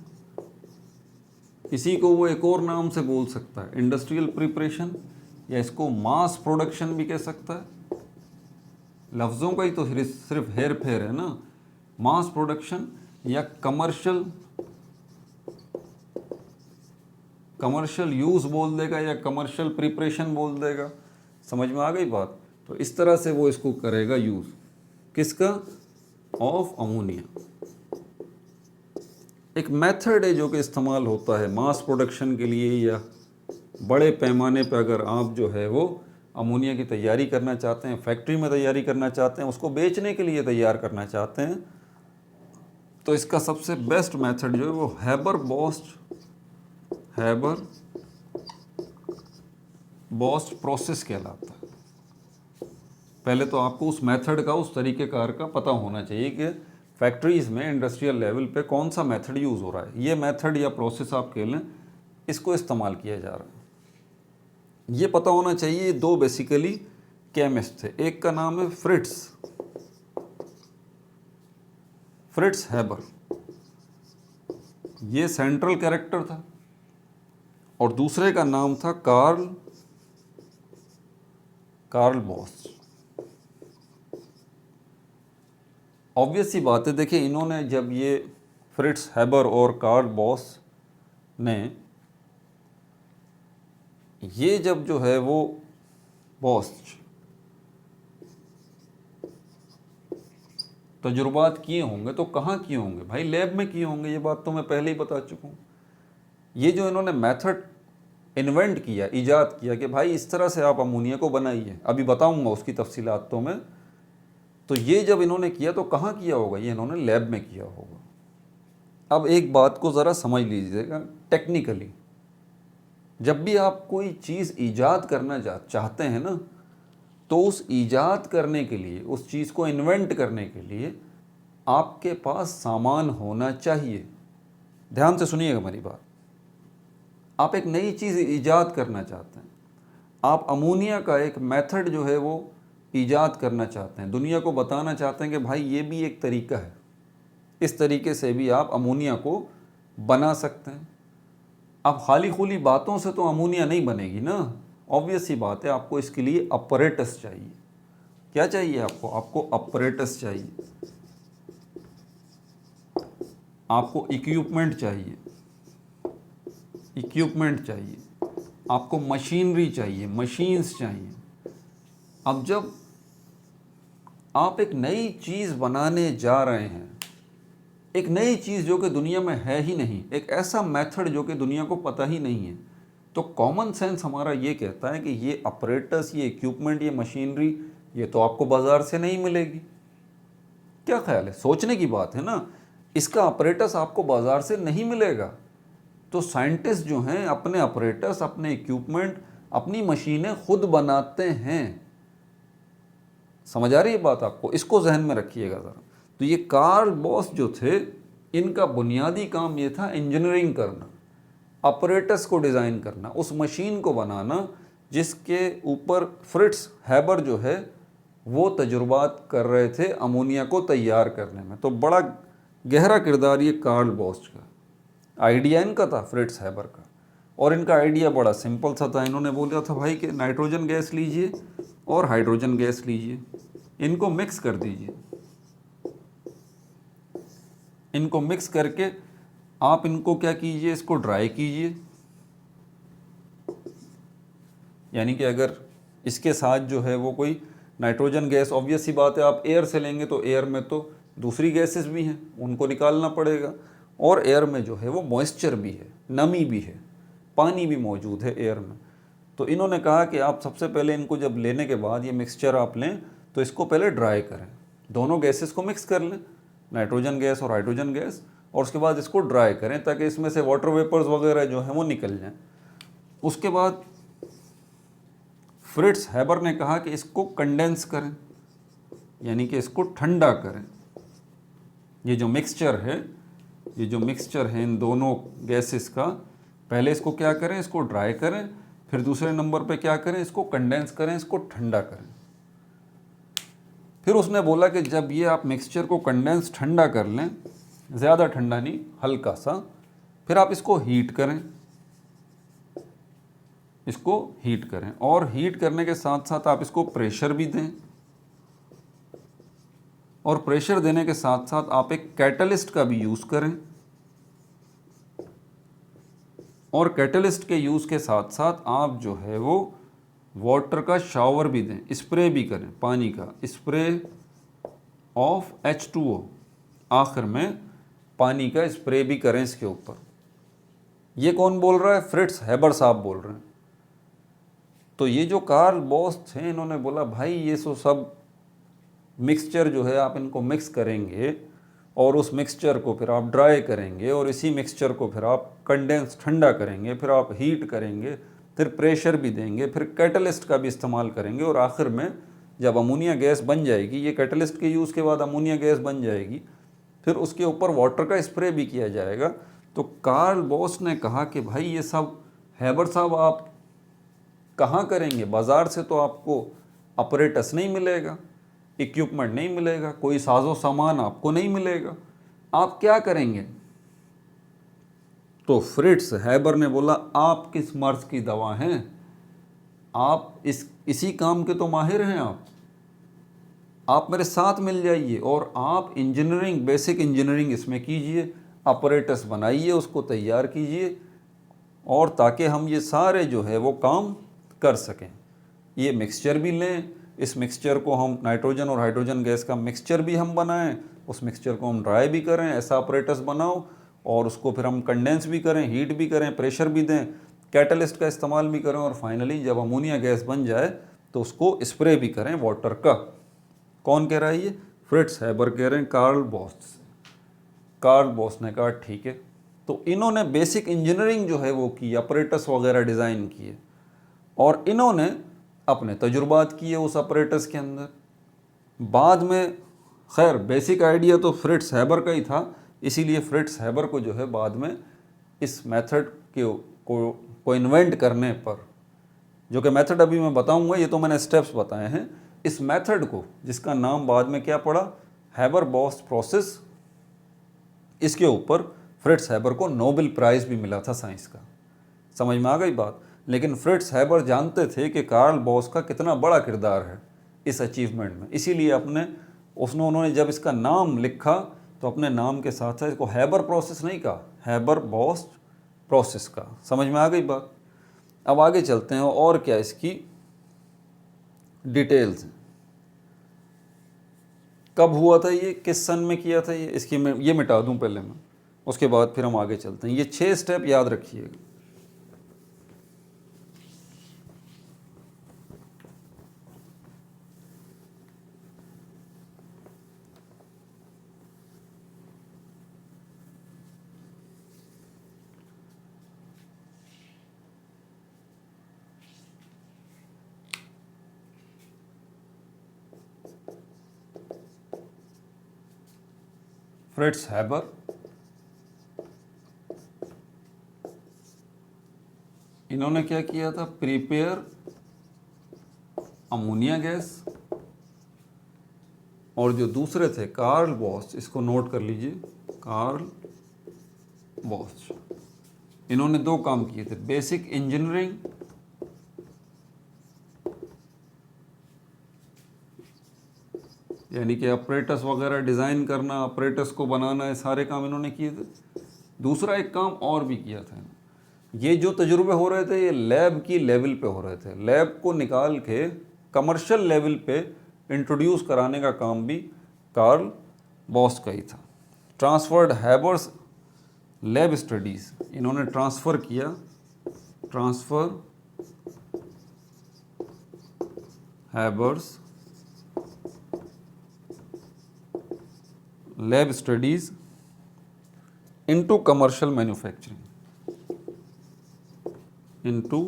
S1: इसी को वो एक और नाम से बोल सकता है, इंडस्ट्रियल प्रिपरेशन, या इसको मास प्रोडक्शन भी कह सकता है। लफ्ज़ों का ही तो सिर्फ हेर फेर है ना, मास प्रोडक्शन या कमर्शियल यूज़ बोल देगा या कमर्शियल प्रिपरेशन बोल देगा। समझ में आ गई बात। तो इस तरह से वो इसको करेगा यूज़, किसका, ऑफ अमोनिया। एक मेथड है जो कि इस्तेमाल होता है मास प्रोडक्शन के लिए, या बड़े पैमाने पर अगर आप जो है वो अमोनिया की तैयारी करना चाहते हैं, फैक्ट्री में तैयारी करना चाहते हैं, उसको बेचने के लिए तैयार करना चाहते हैं, तो इसका सबसे बेस्ट मेथड जो है वो हैबर बोस्ट प्रोसेस कहलाता है। पहले तो आपको उस मेथड का, उस तरीक़ेकार का पता होना चाहिए कि फैक्ट्रीज़ में इंडस्ट्रियल लेवल पे कौन सा मेथड यूज़ हो रहा है। ये मेथड या प्रोसेस आप कह लें, इसको इस्तेमाल किया जा रहा है। ये पता होना चाहिए। दो बेसिकली केमिस्ट थे, एक का नाम है फ्रिट्स हैबर, ये सेंट्रल कैरेक्टर था, और दूसरे का नाम था कार्ल बॉस। ऑब्वियस सी बात है, देखिए इन्होंने जब ये फ्रिट्स हैबर और कार्ल बॉस ने ये जब जो है वो बॉस तजुर्बात किए होंगे, तो कहाँ किए होंगे भाई, लैब में किए होंगे। ये बात तो मैं पहले ही बता चुका हूँ। ये जो इन्होंने मेथड इन्वेंट किया, ईजाद किया कि भाई इस तरह से आप अमोनिया को बनाइए, अभी बताऊंगा उसकी तफसीलात तो मैं। तो ये जब इन्होंने किया तो कहाँ किया होगा, ये इन्होंने लैब में किया होगा। अब एक बात को ज़रा समझ लीजिएगा टेक्निकली, जब भी आप कोई चीज़ ईजाद करना चाहते हैं ना, तो उस ईजाद करने के लिए, उस चीज़ को इन्वेंट करने के लिए आपके पास सामान होना चाहिए। ध्यान से सुनिएगा मेरी बात। आप एक नई चीज़ ईजाद करना चाहते हैं, आप अमोनिया का एक मेथड जो है वो ईजाद करना चाहते हैं, दुनिया को बताना चाहते हैं कि भाई ये भी एक तरीका है, इस तरीके से भी आप अमोनिया को बना सकते हैं। अब खाली खुली बातों से तो अमोनिया नहीं बनेगी ना, ऑब्वियस सी बात है। आपको इसके लिए अपरेटस चाहिए। क्या चाहिए आपको, आपको अपरेटस चाहिए, आपको इक्विपमेंट चाहिए, आपको मशीनरी चाहिए, मशीन्स चाहिए। अब जब आप एक नई चीज़ बनाने जा रहे हैं, एक नई चीज़ जो कि दुनिया में है ही नहीं, एक ऐसा मेथड जो कि दुनिया को पता ही नहीं है, तो कॉमन सेंस हमारा ये कहता है कि ये अपरेटस, ये इक्विपमेंट, ये मशीनरी, ये तो आपको बाज़ार से नहीं मिलेगी। क्या ख्याल है, सोचने की बात है ना। इसका अपरेटस आपको बाज़ार से नहीं मिलेगा, तो साइंटिस्ट जो हैं अपने अपरेटस, अपने इक्विपमेंट, अपनी मशीनें खुद बनाते हैं। समझ आ रही है बात आपको, इसको जहन में रखिएगा ज़रा। तो ये कार्ल बॉस जो थे, इनका बुनियादी काम ये था इंजीनियरिंग करना, अपरेटस को डिज़ाइन करना, उस मशीन को बनाना जिसके ऊपर फ्रिट्स हैबर जो है वो तजुर्बात कर रहे थे अमोनिया को तैयार करने में। तो बड़ा गहरा किरदार ये कार्ल बॉस का, आइडिया इनका था, फ्रिट्स हैबर का। और इनका आइडिया बड़ा सिंपल सा था। इन्होंने बोला था भाई कि नाइट्रोजन गैस लीजिए और हाइड्रोजन गैस लीजिए, इनको मिक्स कर दीजिए, इनको मिक्स करके आप इनको क्या कीजिए, इसको ड्राई कीजिए। यानी कि अगर इसके साथ जो है वो कोई नाइट्रोजन गैस, ऑब्वियस सी बात है आप एयर से लेंगे तो एयर में तो दूसरी गैसेस भी हैं, उनको निकालना पड़ेगा, और एयर में जो है वो मॉइस्चर भी है, नमी भी है, पानी भी मौजूद है एयर में। तो इन्होंने कहा कि आप सबसे पहले इनको जब लेने के बाद ये मिक्सचर आप लें तो इसको पहले ड्राई करें, दोनों गैसेस को मिक्स कर लें, नाइट्रोजन गैस और हाइड्रोजन गैस, और उसके बाद इसको ड्राई करें ताकि इसमें से वाटर वेपर्स वगैरह जो हैं वो निकल जाएं। उसके बाद फ्रिट्स हैबर ने कहा कि इसको कंडेंस करें, यानी कि इसको ठंडा करें। ये जो मिक्सचर है ये जो मिक्सचर है इन दोनों गैसेस का, पहले इसको क्या करें, इसको ड्राई करें, फिर दूसरे नंबर पे क्या करें, इसको कंडेंस करें, इसको ठंडा करें। फिर उसने बोला कि जब ये आप मिक्सचर को कंडेंस ठंडा कर लें, ज़्यादा ठंडा नहीं, हल्का सा, फिर आप इसको हीट करें, इसको हीट करें, और हीट करने के साथ साथ आप इसको प्रेशर भी दें, और प्रेशर देने के साथ साथ आप एक कैटलिस्ट का भी यूज़ करें, और कैटलिस्ट के यूज़ के साथ साथ आप जो है वो वाटर का शावर भी दें, स्प्रे भी करें, पानी का स्प्रे ऑफ H2O, आखिर में पानी का स्प्रे भी करें इसके ऊपर। ये कौन बोल रहा है? फ्रिट्ज हैबर साहब बोल रहे हैं। तो ये जो कार्ल बॉस थे, इन्होंने बोला भाई ये सब मिक्सचर जो है आप इनको मिक्स करेंगे, और उस मिक्सचर को फिर आप ड्राई करेंगे, और इसी मिक्सचर को फिर आप कंडेंस ठंडा करेंगे, फिर आप हीट करेंगे, फिर प्रेशर भी देंगे, फिर कैटलिस्ट का भी इस्तेमाल करेंगे, और आखिर में जब अमोनिया गैस बन जाएगी, ये कैटलिस्ट के यूज़ के बाद अमोनिया गैस बन जाएगी, फिर उसके ऊपर वाटर का स्प्रे भी किया जाएगा। तो कार्ल बॉस ने कहा कि भाई ये सब हैबर साहब आप कहाँ करेंगे, बाज़ार से तो आपको ऑपरेटस नहीं मिलेगा, इक्विपमेंट नहीं मिलेगा, कोई साजो सामान आपको नहीं मिलेगा, आप क्या करेंगे? तो फ्रिट्ज हैबर ने बोला आप किस मर्ज की दवा हैं, आप इसी काम के तो माहिर हैं, आप मेरे साथ मिल जाइए, और आप इंजीनियरिंग, बेसिक इंजीनियरिंग इसमें कीजिए, ऑपरेटस बनाइए, उसको तैयार कीजिए, और ताकि हम ये सारे जो है वो काम कर सकें। ये मिक्सचर भी लें, इस मिक्सचर को हम नाइट्रोजन और हाइड्रोजन गैस का मिक्सचर भी हम बनाएं, उस मिक्सचर को हम ड्राई भी करें, ऐसा ऑपरेटस बनाओ, और उसको फिर हम कंडेंस भी करें, हीट भी करें, प्रेशर भी दें, कैटलिस्ट का इस्तेमाल भी करें, और फाइनली जब अमोनिया गैस बन जाए तो उसको स्प्रे भी करें वाटर का। कौन कह रहा है ये? फ्रिट्ज हैबर कह रहे हैं कार्ल बॉस से। कार्ल बॉस ने कहा ठीक है। तो इन्होंने बेसिक इंजीनियरिंग जो है वो की, ऑपरेटस वगैरह डिज़ाइन किए, और इन्होंने अपने तजुर्बात किए उस ऑपरेटस के अंदर। बाद में खैर बेसिक आइडिया तो फ्रिट्ज हैबर का ही था, इसीलिए फ्रिट्ज हैबर को जो है बाद में इस मेथड को इन्वेंट करने पर, जो कि मेथड अभी मैं बताऊंगा, ये तो मैंने स्टेप्स बताए हैं, इस मेथड को जिसका नाम बाद में क्या पड़ा, हैबर बॉस प्रोसेस, इसके ऊपर फ्रिट्ज हैबर को नोबेल प्राइज़ भी मिला था साइंस का। समझ में आ गई बात? लेकिन फ्रिट्ज हैबर जानते थे कि कार्ल बॉस का कितना बड़ा किरदार है इस अचीवमेंट में, इसीलिए उन्होंने जब इसका नाम लिखा तो अपने नाम के साथ साथ इसको हैबर प्रोसेस नहीं कहा, हैबर बॉस प्रोसेस का। समझ में आ गई बात? अब आगे चलते हैं, और क्या इसकी डिटेल्स, कब हुआ था ये, किस सन में किया था ये, ये मिटा दूं पहले मैं, उसके बाद फिर हम आगे चलते हैं। ये 6 स्टेप याद रखिएगा। फ्रिट्ज हैबर इन्होंने क्या किया था, प्रिपेयर अमोनिया गैस, और जो दूसरे थे कार्ल बॉस, इसको नोट कर लीजिए, कार्ल बॉस, इन्होंने 2 काम किए थे, बेसिक इंजीनियरिंग यानी कि ऑपरेटस वगैरह डिज़ाइन करना, ऑपरेटस को बनाना, ये सारे काम इन्होंने किए थे। दूसरा एक काम और भी किया था, ये जो तजुर्बे हो रहे थे ये लैब की लेवल पे हो रहे थे, लैब को निकाल के कमर्शियल लेवल पे इंट्रोड्यूस कराने का काम भी कार्ल बॉस का ही था। ट्रांसफर्ड हैबर्स लैब स्टडीज़, इन्होंने ट्रांसफ़र किया, transfer Haber's lab studies into commercial manufacturing, into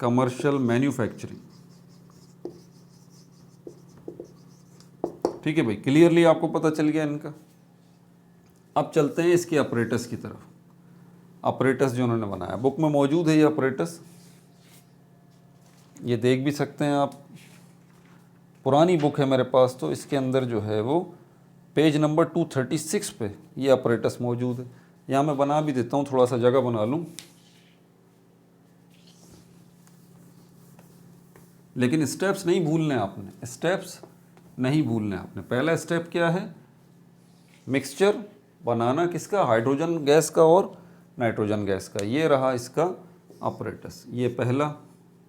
S1: commercial manufacturing. ठीक है भाई, क्लियरली आपको पता चल गया इनका। अब चलते हैं इसके ऑपरेटर्स की तरफ। ऑपरेटर्स जो उन्होंने बनाया, बुक में मौजूद है ये ऑपरेटर्स, ये देख भी सकते हैं आप। पुरानी बुक है मेरे पास, तो इसके अंदर जो है वो पेज नंबर 236 पे ये ऑपरेटर्स मौजूद है। यहाँ मैं बना भी देता हूँ, थोड़ा सा जगह बना लूँ। लेकिन स्टेप्स नहीं भूलने आपने, स्टेप्स नहीं भूलने आपने। पहला स्टेप क्या है? मिक्सचर बनाना किसका? हाइड्रोजन गैस का और नाइट्रोजन गैस का। ये रहा इसका ऑपरेटर्स, ये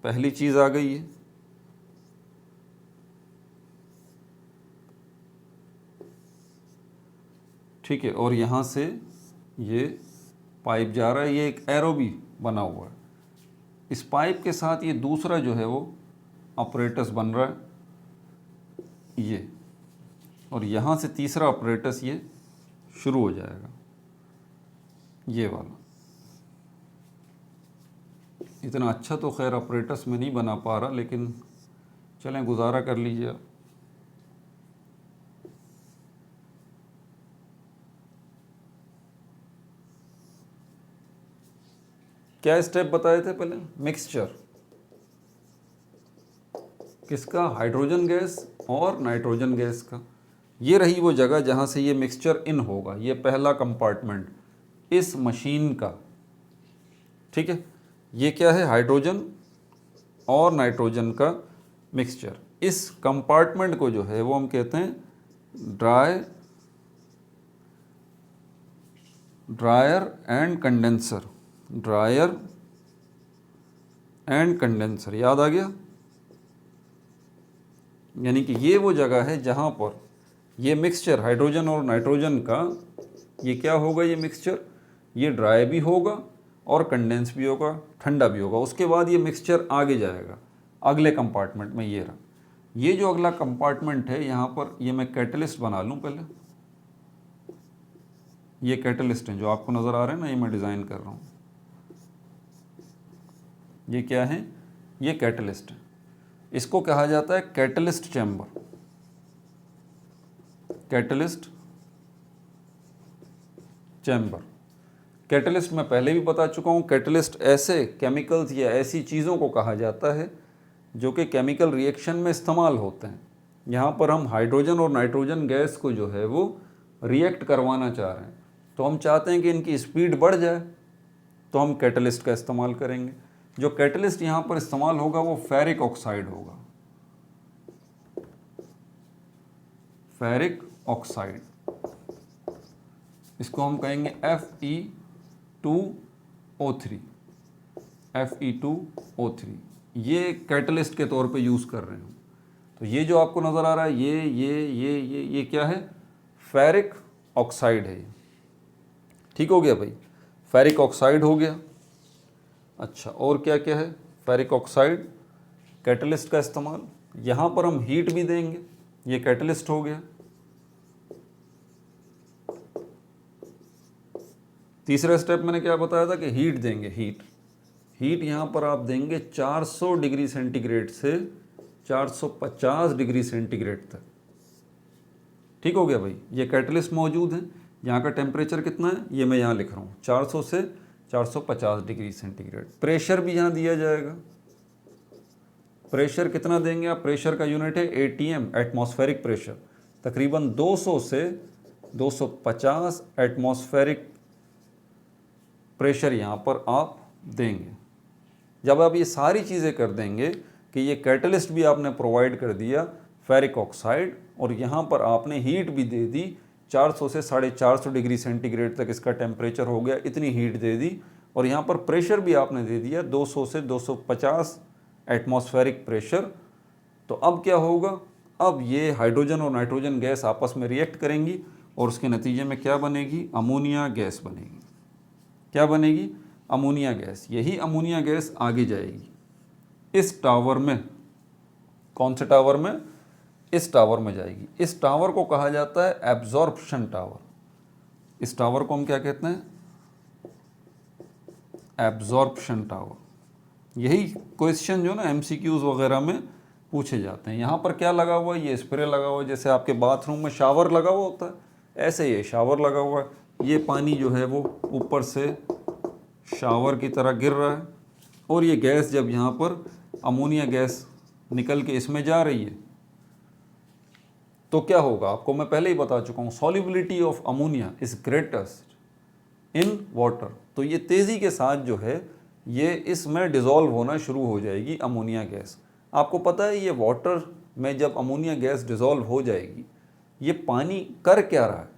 S1: पहली चीज़ आ गई है। ठीक है, और यहाँ से ये पाइप जा रहा है, ये एक एरो भी बना हुआ है। इस पाइप के साथ ये दूसरा जो है वो ऑपरेटर्स बन रहा है ये, और यहाँ से तीसरा ऑपरेटर्स ये शुरू हो जाएगा, ये वाला। इतना अच्छा तो खैर ऑपरेटर्स में नहीं बना पा रहा, लेकिन चलें गुजारा कर लीजिए आप। क्या स्टेप बताए थे पहले? मिक्सचर किसका? हाइड्रोजन गैस और नाइट्रोजन गैस का। ये रही वो जगह जहाँ से ये मिक्सचर इन होगा, ये पहला कंपार्टमेंट इस मशीन का। ठीक है, ये क्या है? हाइड्रोजन और नाइट्रोजन का मिक्सचर। इस कंपार्टमेंट को जो है वो हम कहते हैं dryer and condenser. Dryer and condenser, याद आ गया? यानी कि ये वो जगह है जहाँ पर ये मिक्सचर हाइड्रोजन और नाइट्रोजन का, ये क्या होगा? ये मिक्सचर ये ड्राई भी होगा और कंडेंस भी होगा, ठंडा भी होगा। उसके बाद ये मिक्सचर आगे जाएगा अगले कंपार्टमेंट में। ये रहा, ये जो अगला कंपार्टमेंट है, यहाँ पर ये मैं कैटलिस्ट बना लूँ पहले। ये कैटलिस्ट हैं जो आपको नज़र आ रहे हैं ना, ये मैं डिज़ाइन कर रहा हूँ। ये क्या है? ये कैटलिस्ट है। इसको कहा जाता है catalyst chamber. Catalyst chamber. Catalyst मैं पहले भी बता चुका हूँ, कैटलिस्ट ऐसे केमिकल्स या ऐसी चीज़ों को कहा जाता है जो कि केमिकल रिएक्शन में इस्तेमाल होते हैं। यहाँ पर हम हाइड्रोजन और नाइट्रोजन गैस को जो है वो रिएक्ट करवाना चाह रहे हैं, तो हम चाहते हैं कि इनकी स्पीड बढ़ जाए, तो हम कैटलिस्ट का इस्तेमाल करेंगे। जो कैटलिस्ट यहाँ पर इस्तेमाल होगा वो फेरिक ऑक्साइड होगा। फेरिक ऑक्साइड, इसको हम कहेंगे Fe2O3। Fe2O3 ये कैटलिस्ट के तौर पे यूज़ कर रहे हैं। तो ये जो आपको नज़र आ रहा है, ये क्या है? फेरिक ऑक्साइड है। ठीक हो गया भाई, फेरिक ऑक्साइड हो गया। अच्छा, और क्या क्या है? फेरिक ऑक्साइड, कैटलिस्ट का इस्तेमाल। यहाँ पर हम हीट भी देंगे, ये कैटलिस्ट हो गया। तीसरा स्टेप मैंने क्या बताया था कि हीट देंगे। हीट यहाँ पर आप देंगे 400 डिग्री सेंटीग्रेड से 450 डिग्री सेंटीग्रेड तक। ठीक हो गया भाई, ये कैटलिस्ट मौजूद है। यहाँ का टेम्परेचर कितना है ये मैं यहाँ लिख रहा हूँ, 400 से 450 डिग्री सेंटीग्रेड। प्रेशर भी यहाँ दिया जाएगा। प्रेशर कितना देंगे आप? प्रेशर का यूनिट है ATM, एटमॉस्फेरिक प्रेशर। तकरीबन 200 से 250 एटमॉस्फेरिक प्रेशर यहाँ पर आप देंगे। जब आप ये सारी चीज़ें कर देंगे कि ये कैटलिस्ट भी आपने प्रोवाइड कर दिया, फेरिक ऑक्साइड, और यहाँ पर आपने हीट भी दे दी, 400 से 450 डिग्री सेंटीग्रेड तक इसका टेम्परेचर हो गया, इतनी हीट दे दी, और यहाँ पर प्रेशर भी आपने दे दिया 200 से 250 एटमॉस्फेरिक प्रेशर। तो अब क्या होगा? अब ये हाइड्रोजन और नाइट्रोजन गैस आपस में रिएक्ट करेंगी और उसके नतीजे में क्या बनेगी? अमोनिया गैस बनेगी। क्या बनेगी? Ammonia gas. यही अमोनिया गैस आगे जाएगी इस टावर में। कौन से टावर में? इस टावर में जाएगी। इस टावर को कहा जाता है एब्जॉर्प्शन टावर। इस टावर को हम क्या कहते हैं? Absorption tower. यही क्वेश्चन जो ना MCQs वगैरह में पूछे जाते हैं। यहाँ पर क्या लगा हुआ है, ये स्प्रे लगा हुआ है, जैसे आपके बाथरूम में शावर लगा हुआ होता है ऐसे ये शावर लगा हुआ है। ये पानी जो है वो ऊपर से शावर की तरह गिर रहा है और ये गैस जब यहाँ पर अमोनिया गैस निकल के इसमें जा रही है तो क्या होगा, आपको मैं पहले ही बता चुका हूँ, solubility of ammonia is greatest in water. तो ये तेज़ी के साथ जो है ये इसमें डिज़ोल्व होना शुरू हो जाएगी अमोनिया गैस। आपको पता है ये वाटर में जब अमोनिया गैस डिज़ोल्व हो जाएगी, ये पानी कर क्या रहा है,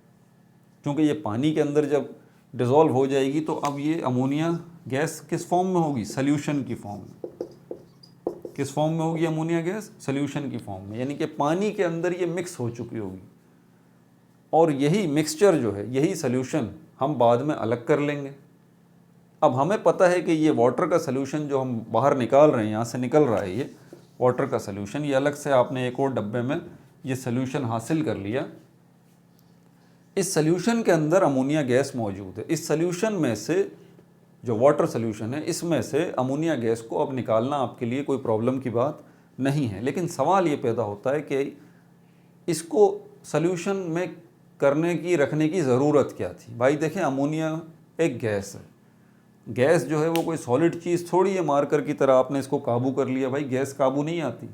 S1: क्योंकि ये पानी के अंदर जब डिज़ोल्व हो जाएगी तो अब ये अमोनिया गैस किस फॉर्म में होगी, सल्यूशन की फॉर्म में। किस फॉर्म में होगी अमोनिया गैस, सल्यूशन की फॉर्म में, यानी कि पानी के अंदर ये मिक्स हो चुकी होगी। और यही मिक्सचर जो है, यही सल्यूशन हम बाद में अलग कर लेंगे। अब हमें पता है कि ये वाटर का सल्यूशन जो हम बाहर निकाल रहे हैं, यहाँ से निकल रहा है ये वाटर का सल्यूशन, ये अलग से आपने एक और डब्बे में ये सल्यूशन हासिल कर लिया। इस सल्यूशन के अंदर अमोनिया गैस मौजूद है। इस सल्यूशन में से जो वाटर सल्यूशन है, इसमें से अमोनिया गैस को अब निकालना आपके लिए कोई प्रॉब्लम की बात नहीं है। लेकिन सवाल ये पैदा होता है कि इसको सल्यूशन में करने की, रखने की ज़रूरत क्या थी। भाई देखें, अमोनिया एक गैस है। गैस जो है वो कोई सॉलिड चीज़ थोड़ी है, मार्कर की तरह आपने इसको काबू कर लिया। भाई गैस काबू नहीं आती।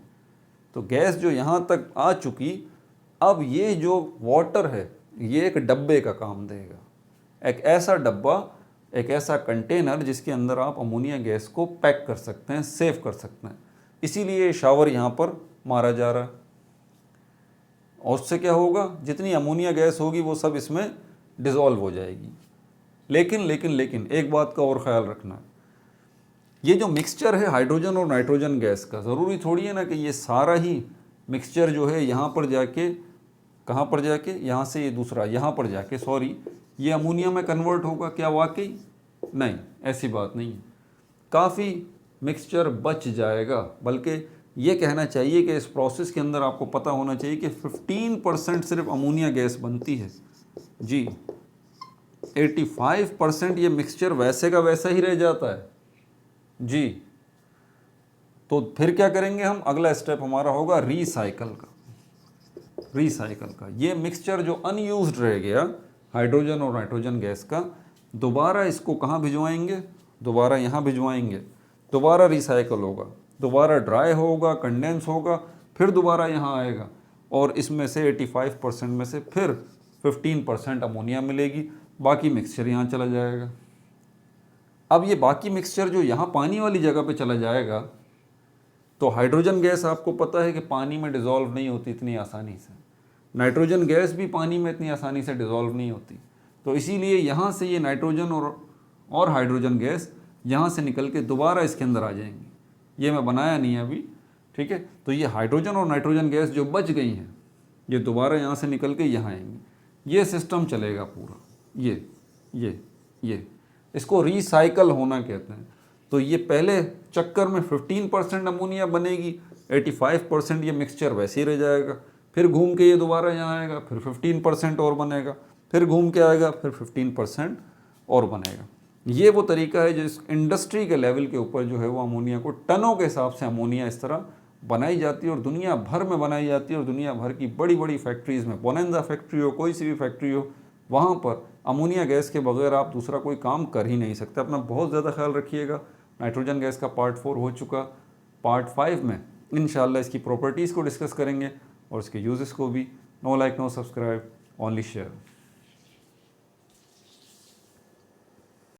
S1: तो गैस जो यहाँ तक आ चुकी, अब ये जो वाटर है ये एक डब्बे का काम देगा। एक ऐसा डब्बा, एक ऐसा कंटेनर जिसके अंदर आप अमोनिया गैस को पैक कर सकते हैं, सेव कर सकते हैं। इसीलिए शावर यहाँ पर मारा जा रहा है। और उससे क्या होगा, जितनी अमोनिया गैस होगी वो सब इसमें डिज़ोल्व हो जाएगी। लेकिन एक बात का और ख़्याल रखना, ये जो मिक्सचर है हाइड्रोजन और नाइट्रोजन गैस का, ज़रूरी थोड़ी है ना कि ये सारा ही मिक्सचर जो है यहाँ पर जाके, कहाँ पर जाके, यहाँ से ये दूसरा यहाँ पर जाके, सॉरी, ये अमोनिया में कन्वर्ट होगा। क्या वाकई? नहीं, ऐसी बात नहीं है। काफ़ी मिक्सचर बच जाएगा। बल्कि ये कहना चाहिए कि इस प्रोसेस के अंदर आपको पता होना चाहिए कि 15% सिर्फ अमोनिया गैस बनती है जी। 85% ये मिक्सचर वैसे का वैसा ही रह जाता है जी। तो फिर क्या करेंगे हम, अगला स्टेप हमारा होगा रिसाइकल का। ये मिक्सचर जो अनयूज्ड रह गया हाइड्रोजन और नाइट्रोजन गैस का, दोबारा इसको कहाँ भिजवाएंगे, दोबारा यहाँ भिजवाएंगे, दोबारा रिसाइकल होगा, दोबारा ड्राई होगा, कंडेंस होगा, फिर दोबारा यहाँ आएगा और इसमें से 85% में से फिर 15% अमोनिया मिलेगी। बाकी मिक्सचर यहाँ चला जाएगा। अब ये बाकी मिक्सचर जो यहाँ पानी वाली जगह पे चला जाएगा, तो हाइड्रोजन गैस आपको पता है कि पानी में डिज़ोल्व नहीं होती इतनी आसानी से, नाइट्रोजन गैस भी पानी में इतनी आसानी से डिज़ोल्व नहीं होती। तो इसीलिए यहाँ से ये नाइट्रोजन और हाइड्रोजन गैस यहाँ से निकल के दोबारा इसके अंदर आ जाएंगी। ये मैं बनाया नहीं है अभी, ठीक है। तो ये हाइड्रोजन और नाइट्रोजन गैस जो बच गई हैं, ये दोबारा यहाँ से निकल के यहाँ आएंगी। ये सिस्टम चलेगा पूरा। ये इसको रिसाइकल होना कहते हैं। तो ये पहले चक्कर में 15% अमोनिया बनेगी, 85% ये मिक्सचर वैसे ही रह जाएगा, फिर घूम के ये दोबारा यहाँ आएगा, फिर 15% और बनेगा, फिर घूम के आएगा, फिर 15% और बनेगा। ये वो तरीका है जो इस इंडस्ट्री के लेवल के ऊपर जो है वो अमोनिया को टनों के हिसाब से अमोनिया इस तरह बनाई जाती है और दुनिया भर में बनाई जाती है। और दुनिया भर की बड़ी बड़ी फैक्ट्रीज़ में, बोनेंजा फैक्ट्री हो, कोई सी भी फैक्ट्री हो, वहाँ पर अमोनिया गैस के बगैर आप दूसरा कोई काम कर ही नहीं सकते। अपना बहुत ज़्यादा ख्याल रखिएगा। नाइट्रोजन गैस का पार्ट 4 हो चुका। पार्ट 5 में इंशाल्लाह इसकी प्रॉपर्टीज़ को डिस्कस करेंगे और इसके यूजेस को भी। No like, no subscribe, only share.